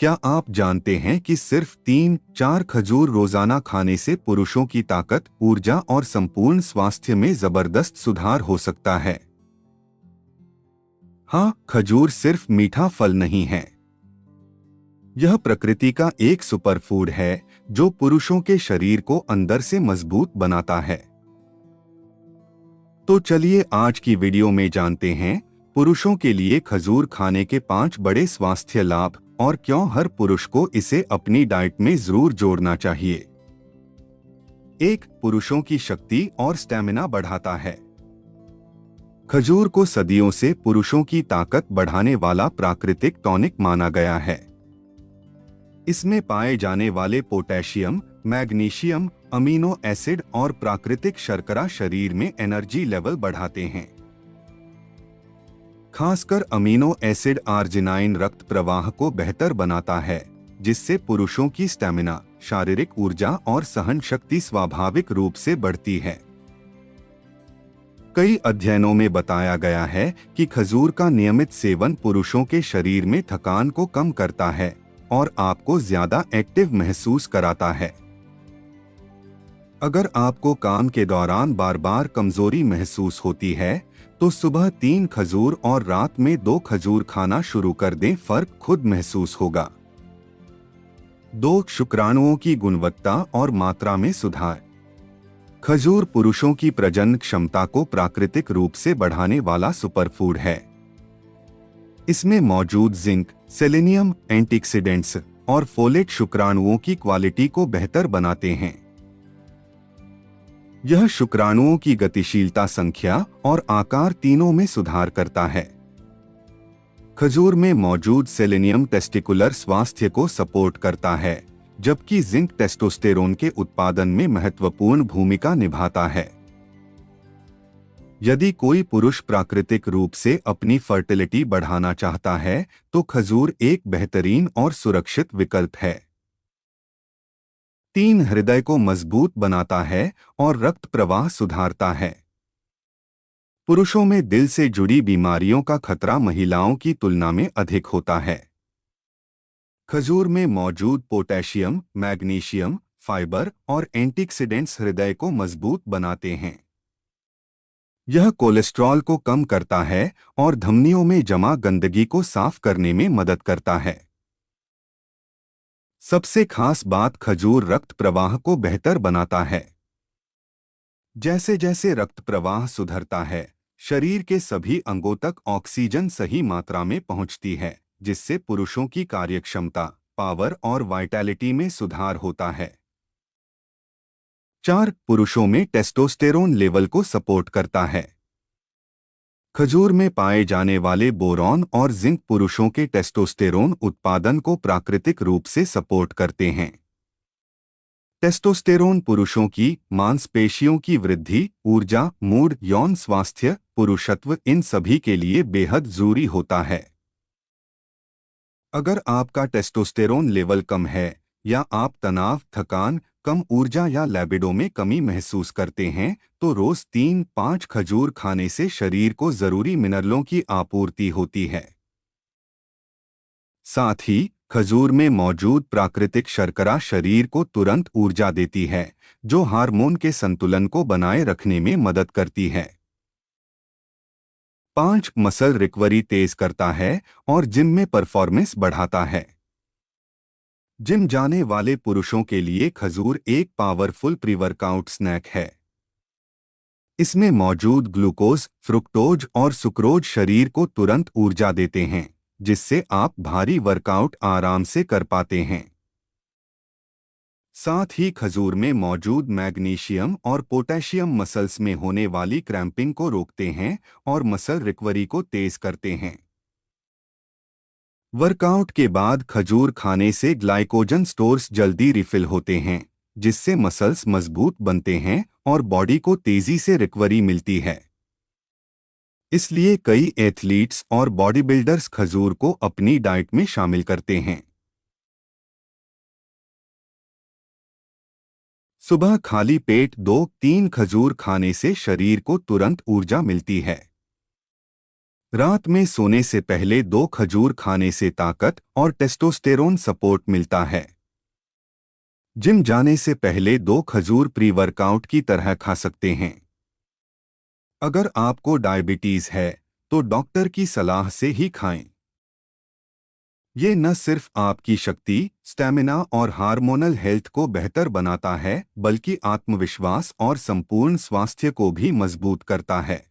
क्या आप जानते हैं कि सिर्फ 3-4 खजूर रोजाना खाने से पुरुषों की ताकत, ऊर्जा और संपूर्ण स्वास्थ्य में जबरदस्त सुधार हो सकता है। हाँ, खजूर सिर्फ मीठा फल नहीं है। यह प्रकृति का एक सुपरफूड है जो पुरुषों के शरीर को अंदर से मजबूत बनाता है। तो चलिए आज की वीडियो में जानते हैं पुरुषों के लिए खजूर खाने के 5 बड़े स्वास्थ्य लाभ और क्यों हर पुरुष को इसे अपनी डाइट में जरूर जोड़ना चाहिए। 1. पुरुषों की शक्ति और स्टैमिना बढ़ाता है। खजूर को सदियों से पुरुषों की ताकत बढ़ाने वाला प्राकृतिक टॉनिक माना गया है। इसमें पाए जाने वाले पोटेशियम, मैग्नीशियम, अमीनो एसिड और प्राकृतिक शर्करा शरीर में एनर्जी लेवल बढ़ाते हैं। खासकर अमीनो एसिड आर्जिनाइन रक्त प्रवाह को बेहतर बनाता है, जिससे पुरुषों की स्टैमिना, शारीरिक ऊर्जा और सहन शक्ति स्वाभाविक रूप से बढ़ती है। कई अध्ययनों में बताया गया है कि खजूर का नियमित सेवन पुरुषों के शरीर में थकान को कम करता है और आपको ज्यादा एक्टिव महसूस कराता है। अगर आपको काम के दौरान बार बार कमजोरी महसूस होती है, तो सुबह 3 खजूर और रात में 2 खजूर खाना शुरू कर दें, फर्क खुद महसूस होगा। 2. शुक्राणुओं की गुणवत्ता और मात्रा में सुधार। खजूर पुरुषों की प्रजनन क्षमता को प्राकृतिक रूप से बढ़ाने वाला सुपरफूड है। इसमें मौजूद जिंक, सेलेनियम, एंटीऑक्सीडेंट्स और फोलेट शुक्राणुओं की क्वालिटी को बेहतर बनाते हैं। यह शुक्राणुओं की गतिशीलता, संख्या और आकार तीनों में सुधार करता है। खजूर में मौजूद सेलेनियम टेस्टिकुलर स्वास्थ्य को सपोर्ट करता है, जबकि जिंक टेस्टोस्टेरोन के उत्पादन में महत्वपूर्ण भूमिका निभाता है। यदि कोई पुरुष प्राकृतिक रूप से अपनी फर्टिलिटी बढ़ाना चाहता है, तो खजूर एक बेहतरीन और सुरक्षित विकल्प है। 3. हृदय को मजबूत बनाता है और रक्त प्रवाह सुधारता है। पुरुषों में दिल से जुड़ी बीमारियों का खतरा महिलाओं की तुलना में अधिक होता है। खजूर में मौजूद पोटेशियम, मैग्नीशियम, फाइबर और एंटीऑक्सीडेंट्स हृदय को मजबूत बनाते हैं। यह कोलेस्ट्रॉल को कम करता है और धमनियों में जमा गंदगी को साफ करने में मदद करता है। सबसे खास बात, खजूर रक्त प्रवाह को बेहतर बनाता है। जैसे जैसे रक्त प्रवाह सुधरता है, शरीर के सभी अंगों तक ऑक्सीजन सही मात्रा में पहुंचती है, जिससे पुरुषों की कार्यक्षमता, पावर और वाइटैलिटी में सुधार होता है। 4. पुरुषों में टेस्टोस्टेरोन लेवल को सपोर्ट करता है। खजूर में पाए जाने वाले बोरॉन और जिंक पुरुषों के टेस्टोस्टेरोन उत्पादन को प्राकृतिक रूप से सपोर्ट करते हैं। टेस्टोस्टेरोन पुरुषों की मांसपेशियों की वृद्धि, ऊर्जा, मूड, यौन स्वास्थ्य, पुरुषत्व, इन सभी के लिए बेहद जरूरी होता है। अगर आपका टेस्टोस्टेरोन लेवल कम है या आप तनाव, थकान, कम ऊर्जा या लिबिडो में कमी महसूस करते हैं, तो रोज 3-5 खजूर खाने से शरीर को जरूरी मिनरलों की आपूर्ति होती है। साथ ही खजूर में मौजूद प्राकृतिक शर्करा शरीर को तुरंत ऊर्जा देती है, जो हार्मोन के संतुलन को बनाए रखने में मदद करती है। 5. मसल रिकवरी तेज करता है और जिम में परफॉर्मेंस बढ़ाता है। जिम जाने वाले पुरुषों के लिए खजूर एक पावरफुल प्री-वर्कआउट स्नैक है। इसमें मौजूद ग्लूकोज, फ्रुक्टोज और सुक्रोज शरीर को तुरंत ऊर्जा देते हैं, जिससे आप भारी वर्कआउट आराम से कर पाते हैं। साथ ही खजूर में मौजूद मैग्नीशियम और पोटेशियम मसल्स में होने वाली क्रैम्पिंग को रोकते हैं और मसल रिकवरी को तेज करते हैं। वर्कआउट के बाद खजूर खाने से ग्लाइकोजन स्टोर्स जल्दी रिफिल होते हैं, जिससे मसल्स मजबूत बनते हैं और बॉडी को तेजी से रिकवरी मिलती है। इसलिए कई एथलीट्स और बॉडी बिल्डर्स खजूर को अपनी डाइट में शामिल करते हैं। सुबह खाली पेट 2-3 खजूर खाने से शरीर को तुरंत ऊर्जा मिलती है। रात में सोने से पहले 2 खजूर खाने से ताकत और टेस्टोस्टेरोन सपोर्ट मिलता है। जिम जाने से पहले 2 खजूर प्री वर्कआउट की तरह खा सकते हैं। अगर आपको डायबिटीज है तो डॉक्टर की सलाह से ही खाएं। ये न सिर्फ आपकी शक्ति, स्टैमिना और हार्मोनल हेल्थ को बेहतर बनाता है, बल्कि आत्मविश्वास और संपूर्ण स्वास्थ्य को भी मजबूत करता है।